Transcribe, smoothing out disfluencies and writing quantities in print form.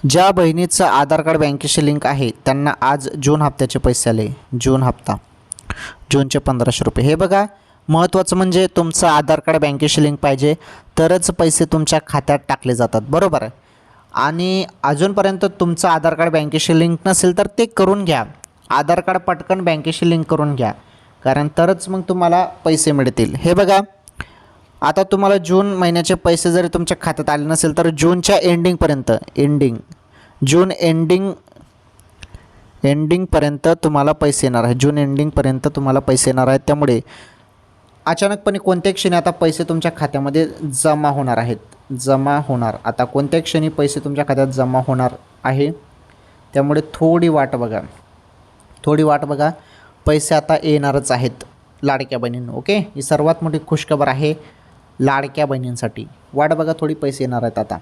ज्या बहिणीचं आधार कार्ड बँकेशी लिंक आहे त्यांना आज जून हप्त्याचे पैसे आले. जून हप्ता, जूनचे 1500 रुपये. हे बघा, महत्त्वाचं म्हणजे तुमचं आधार कार्ड बँकेशी लिंक पाहिजे तरच पैसे तुमच्या खात्यात टाकले जातात, बरोबर आहे. आणि अजूनपर्यंत तुमचं आधार कार्ड बँकेशी लिंक नसेल तर ते करून घ्या. आधार कार्ड पटकन बँकेशी लिंक करून घ्या, कारण तरच मग तुम्हाला पैसे मिळतील. हे बघा, आता तुम्हाला जून महिन्याचे पैसे जरी तुमच्या खात्यात आले नसेल तर जूनच्या एंडिंगपर्यंत जून एंडिंगपर्यंत तुम्हाला पैसे येणार आहे. जून एंडिंगपर्यंत तुम्हाला पैसे येणार आहेत. त्यामुळे अचानकपणे कोणत्या क्षणी आता पैसे तुमच्या खात्यामध्ये जमा होणार आहेत. आता कोणत्या क्षणी पैसे तुमच्या खात्यात जमा होणार आहे, त्यामुळे थोडी वाट बघा. पैसे आता येणारच आहेत लाडक्या बहिणींनो. ओके, ही सर्वात मोठी खुशखबर आहे लाडक्या बहिणींसाठी. वाट बघा, थोडी पैसे येणार आहेत आता.